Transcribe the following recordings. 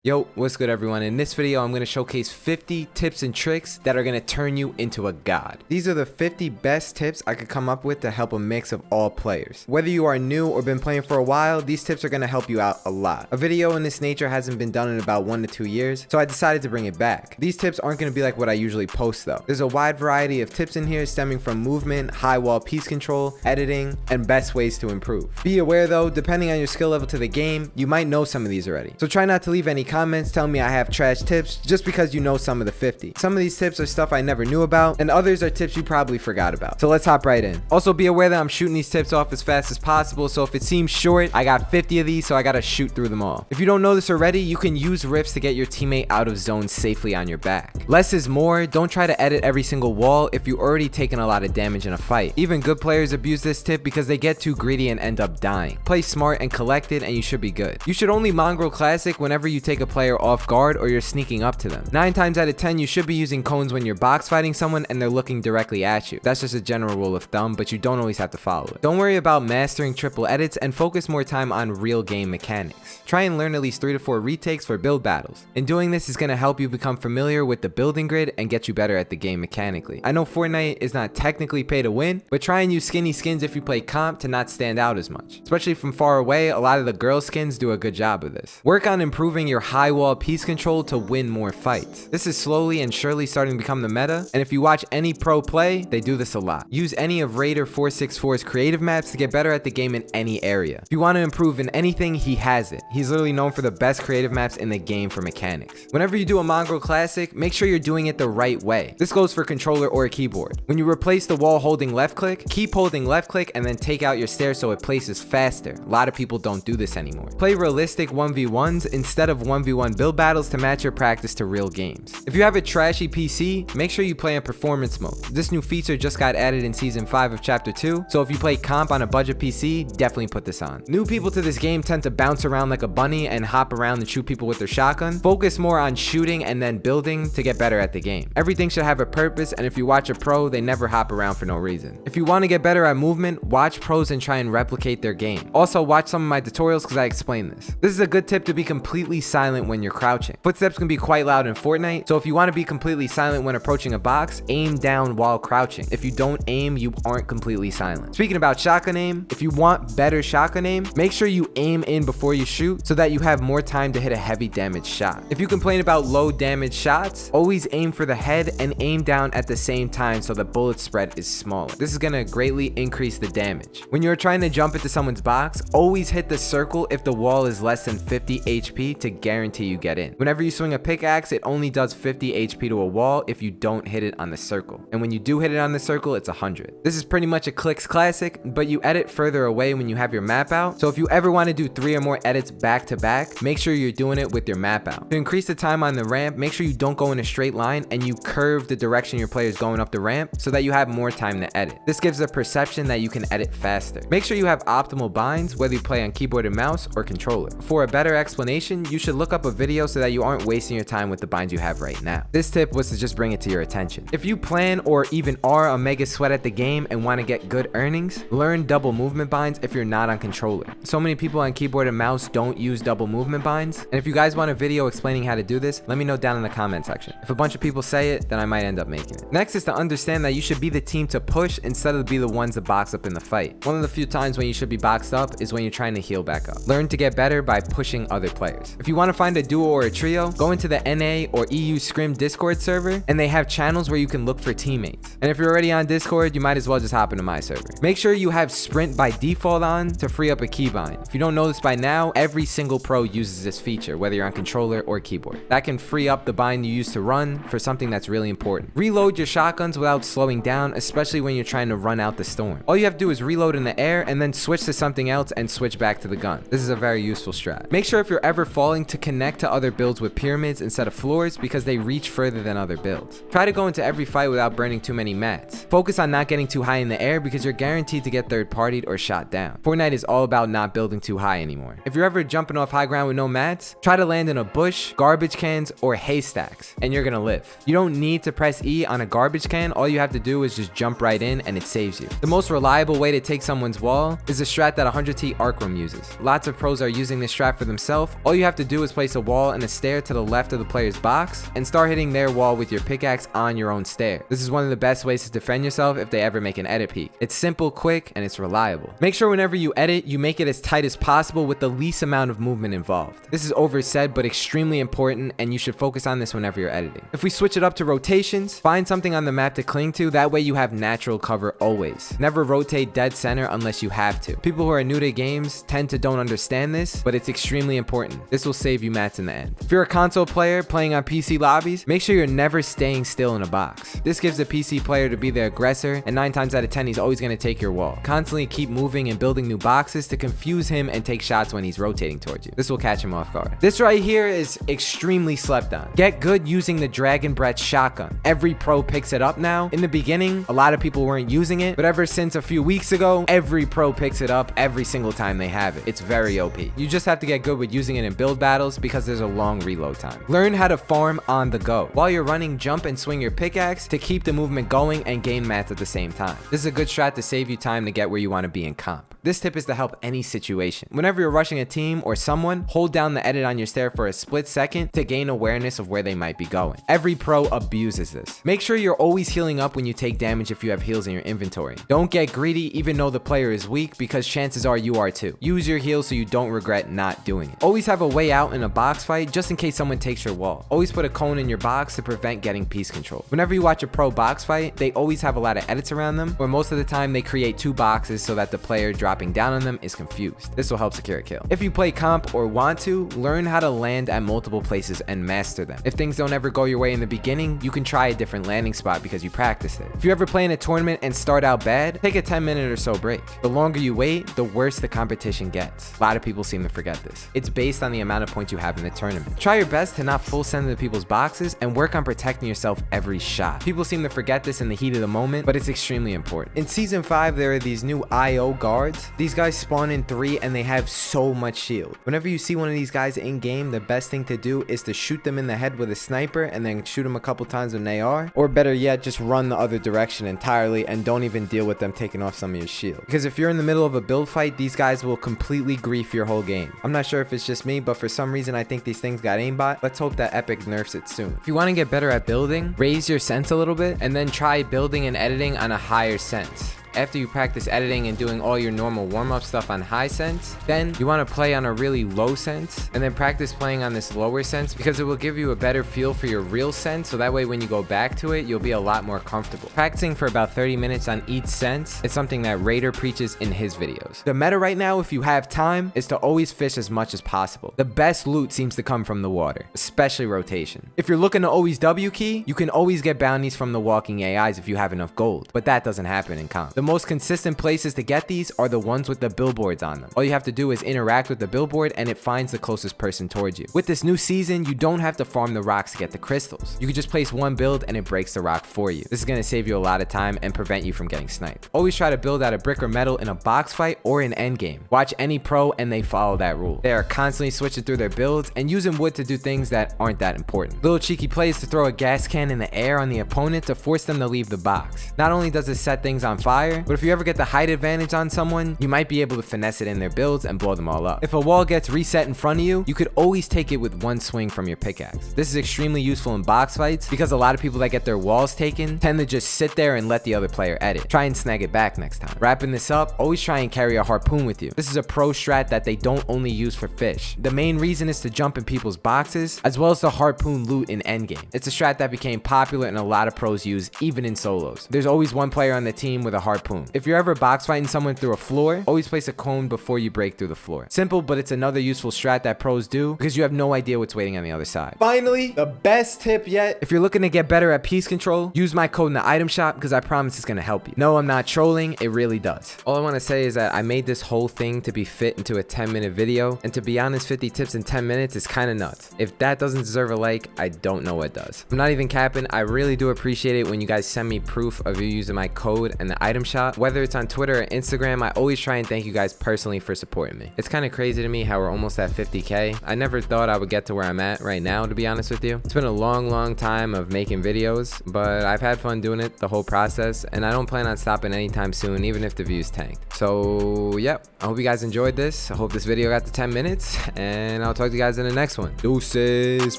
Yo, what's good everyone? In this video, I'm going to showcase 50 tips and tricks that are going to turn you into a god. These are the 50 best tips I could come up with to help a mix of all players. Whether you are new or been playing for a while, these tips are going to help you out a lot. A video in this nature hasn't been done in about 1 to 2 years, so I decided to bring it back. These tips aren't going to be like what I usually post though. There's a wide variety of tips in here stemming from movement, high wall piece control, editing, and best ways to improve. Be aware though, depending on your skill level to the game, you might know some of these already. So try not to leave any comments telling me I have trash tips just because you know some of the 50. Some of these tips are stuff I never knew about, and others are tips you probably forgot about. So let's hop right in. Also be aware that I'm shooting these tips off as fast as possible, so if it seems short, I got 50 of these, so I gotta shoot through them all. If you don't know this already, you can use riffs to get your teammate out of zone safely on your back. Less is more. Don't try to edit every single wall if you already taken a lot of damage in a fight. Even good players abuse this tip because they get too greedy and end up dying. Play smart and collected and you should be good. You should only mongrel classic whenever you take a player off guard or you're sneaking up to them. 9 times out of 10 you should be using cones when you're box fighting someone and they're looking directly at you. That's just a general rule of thumb, but you don't always have to follow it. Don't worry about mastering triple edits and focus more time on real game mechanics. Try and learn at least 3 to 4 retakes for build battles. And doing this is going to help you become familiar with the building grid and get you better at the game mechanically. I know Fortnite is not technically pay to win, but try and use skinny skins if you play comp to not stand out as much. Especially from far away, a lot of the girl skins do a good job of this. Work on improving your high wall piece control to win more fights. This is slowly and surely starting to become the meta, and if you watch any pro play, they do this a lot. Use any of Raider 464's creative maps to get better at the game in any area. If you want to improve in anything, he has it. He's literally known for the best creative maps in the game for mechanics. Whenever you do a mongrel classic, make sure you're doing it the right way. This goes for controller or keyboard. When you replace the wall holding left click, keep holding left click and then take out your stair so it places faster. A lot of people don't do this anymore. Play realistic 1v1s instead of 1v1 build battles to match your practice to real games. If you have a trashy PC, make sure you play in performance mode. This new feature just got added in season 5 of chapter 2, so if you play comp on a budget PC, definitely put this on. New people to this game tend to bounce around like a bunny and hop around and shoot people with their shotgun. Focus more on shooting and then building to get better at the game. Everything should have a purpose, and if you watch a pro, they never hop around for no reason. If you want to get better at movement, watch pros and try and replicate their game. Also watch some of my tutorials because I explain this. This is a good tip to be completely silent when you're crouching. Footsteps can be quite loud in Fortnite, so if you want to be completely silent when approaching a box, aim down while crouching. If you don't aim, you aren't completely silent. Speaking about shotgun aim, if you want better shotgun aim, make sure you aim in before you shoot so that you have more time to hit a heavy damage shot. If you complain about low damage shots, always aim for the head and aim down at the same time so the bullet spread is smaller. This is going to greatly increase the damage. When you're trying to jump into someone's box, always hit the circle if the wall is less than 50 HP to guarantee you get in. Whenever you swing a pickaxe, it only does 50 HP to a wall if you don't hit it on the circle. And when you do hit it on the circle, it's 100. This is pretty much a clicks classic, but you edit further away when you have your map out. So if you ever want to do 3 or more edits back to back, make sure you're doing it with your map out. To increase the time on the ramp, make sure you don't go in a straight line and you curve the direction your player is going up the ramp so that you have more time to edit. This gives a perception that you can edit faster. Make sure you have optimal binds, whether you play on keyboard and mouse or controller. For a better explanation, you should look up a video so that you aren't wasting your time with the binds you have right now. This tip was to just bring it to your attention. If you plan or even are a mega sweat at the game and want to get good earnings, learn double movement binds if you're not on controller. So many people on keyboard and mouse don't use double movement binds, and if you guys want a video explaining how to do this, let me know down in the comment section. If a bunch of people say it, then I might end up making it. Next is to understand that you should be the team to push instead of be the ones to box up in the fight. One of the few times when you should be boxed up is when you're trying to heal back up. Learn to get better by pushing other players. If you want to find a duo or a trio, go into the NA or EU Scrim Discord server, and they have channels where you can look for teammates. And if you're already on Discord, you might as well just hop into my server. Make sure you have sprint by default on to free up a keybind. If you don't know this by now, every single pro uses this feature, whether you're on controller or keyboard. That can free up the bind you use to run for something that's really important. Reload your shotguns without slowing down, especially when you're trying to run out the storm. All you have to do is reload in the air and then switch to something else and switch back to the gun. This is a very useful strat. Make sure if you're ever falling to connect to other builds with pyramids instead of floors because they reach further than other builds. Try to go into every fight without burning too many mats. Focus on not getting too high in the air because you're guaranteed to get third-partied or shot down. Fortnite is all about not building too high anymore. If you're ever jumping off high ground with no mats, try to land in a bush, garbage cans, or haystacks, and you're gonna live. You don't need to press E on a garbage can. All you have to do is just jump right in and it saves you. The most reliable way to take someone's wall is a strat that 100T Arc Room uses. Lots of pros are using this strat for themselves. All you have to do is is place a wall and a stair to the left of the player's box and start hitting their wall with your pickaxe on your own stair. This is one of the best ways to defend yourself if they ever make an edit peek. It's simple, quick, and it's reliable. Make sure whenever you edit, you make it as tight as possible with the least amount of movement involved. This is oversaid but extremely important, and you should focus on this whenever you're editing. If we switch it up to rotations, find something on the map to cling to, that way you have natural cover always. Never rotate dead center unless you have to. People who are new to games tend to don't understand this, but it's extremely important. This will save you mats in the end. If you're a console player playing on PC lobbies, make sure you're never staying still in a box. This gives the PC player to be the aggressor, and 9 times out of 10 he's always going to take your wall. Constantly keep moving and building new boxes to confuse him and take shots when he's rotating towards you. This will catch him off guard. This right here is extremely slept on. Get good using the Dragon Breath shotgun. Every pro picks it up now. In the beginning, a lot of people weren't using it, but ever since a few weeks ago, every pro picks it up every single time they have it. It's very OP. You just have to get good with using it in build battles because there's a long reload time. Learn how to farm on the go. While you're running, jump and swing your pickaxe to keep the movement going and gain mats at the same time. This is a good strat to save you time to get where you want to be in comp. This tip is to help any situation. Whenever you're rushing a team or someone, hold down the edit on your stair for a split second to gain awareness of where they might be going. Every pro abuses this. Make sure you're always healing up when you take damage if you have heals in your inventory. Don't get greedy even though the player is weak, because chances are you are too. Use your heals so you don't regret not doing it. Always have a way out in a box fight just in case someone takes your wall. Always put a cone in your box to prevent getting piece control. Whenever you watch a pro box fight, they always have a lot of edits around them, where most of the time they create 2 boxes so that the player dropping down on them is confused. This will help secure a kill. If you play comp or want to, learn how to land at multiple places and master them. If things don't ever go your way in the beginning, you can try a different landing spot because you practiced it. If you ever play in a tournament and start out bad, take a 10-minute or so break. The longer you wait, the worse the competition gets. A lot of people seem to forget this. It's based on the amount of points you have in the tournament. Try your best to not full send into people's boxes and work on protecting yourself every shot. People seem to forget this in the heat of the moment, but it's extremely important. In season 5, there are these new IO guards. These guys spawn in 3 and they have so much shield. Whenever you see one of these guys in game, the best thing to do is to shoot them in the head with a sniper and then shoot them a couple times with an AR, or better yet, just run the other direction entirely and don't even deal with them taking off some of your shield. Because if you're in the middle of a build fight, these guys will completely grief your whole game. I'm not sure if it's just me, but for some reason I think these things got aimbot. Let's hope that Epic nerfs it soon. If you want to get better at building, raise your sense a little bit and then try building and editing on a higher sense. After you practice editing and doing all your normal warm-up stuff on high sense, then you want to play on a really low sense and then practice playing on this lower sense, because it will give you a better feel for your real sense, so that way when you go back to it, you'll be a lot more comfortable. Practicing for about 30 minutes on each sense is something that Raider preaches in his videos. The meta right now, if you have time, is to always fish as much as possible. The best loot seems to come from the water, especially rotation. If you're looking to always W key, you can always get bounties from the walking AIs if you have enough gold, but that doesn't happen in comp. The most consistent places to get these are the ones with the billboards on them. All you have to do is interact with the billboard and it finds the closest person towards you. With this new season, you don't have to farm the rocks to get the crystals. You can just place one build and it breaks the rock for you. This is going to save you a lot of time and prevent you from getting sniped. Always try to build out of brick or metal in a box fight or in endgame. Watch any pro and they follow that rule. They are constantly switching through their builds and using wood to do things that aren't that important. Little cheeky plays to throw a gas can in the air on the opponent to force them to leave the box. Not only does it set things on fire, but if you ever get the height advantage on someone, you might be able to finesse it in their builds and blow them all up. If a wall gets reset in front of you, you could always take it with one swing from your pickaxe. This is extremely useful in box fights because a lot of people that get their walls taken tend to just sit there and let the other player edit. Try and snag it back next time. Wrapping this up, always try and carry a harpoon with you. This is a pro strat that they don't only use for fish. The main reason is to jump in people's boxes, as well as to harpoon loot in endgame. It's a strat that became popular and a lot of pros use even in solos. There's always one player on the team with a harpoon. If you're ever box fighting someone through a floor, always place a cone before you break through the floor. Simple, but it's another useful strat that pros do because you have no idea what's waiting on the other side. Finally, the best tip yet. If you're looking to get better at piece control, use my code in the item shop because I promise it's going to help you. No, I'm not trolling. It really does. All I want to say is that I made this whole thing to be fit into a 10-minute video, and to be honest, 50 tips in 10 minutes is kind of nuts. If that doesn't deserve a like, I don't know what does. I'm not even capping. I really do appreciate it when you guys send me proof of you using my code and the item shop screenshot. Whether it's on Twitter or Instagram, I always try and thank you guys personally for supporting me. It's kind of crazy to me how we're almost at 50K. I never thought I would get to where I'm at right now, to be honest with you. It's been a long time of making videos, but I've had fun doing it the whole process, and I don't plan on stopping anytime soon, even if the views tank. So yep, I hope you guys enjoyed this. I hope this video got to 10 minutes, and I'll talk to you guys in the next one. Deuces,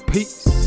peace.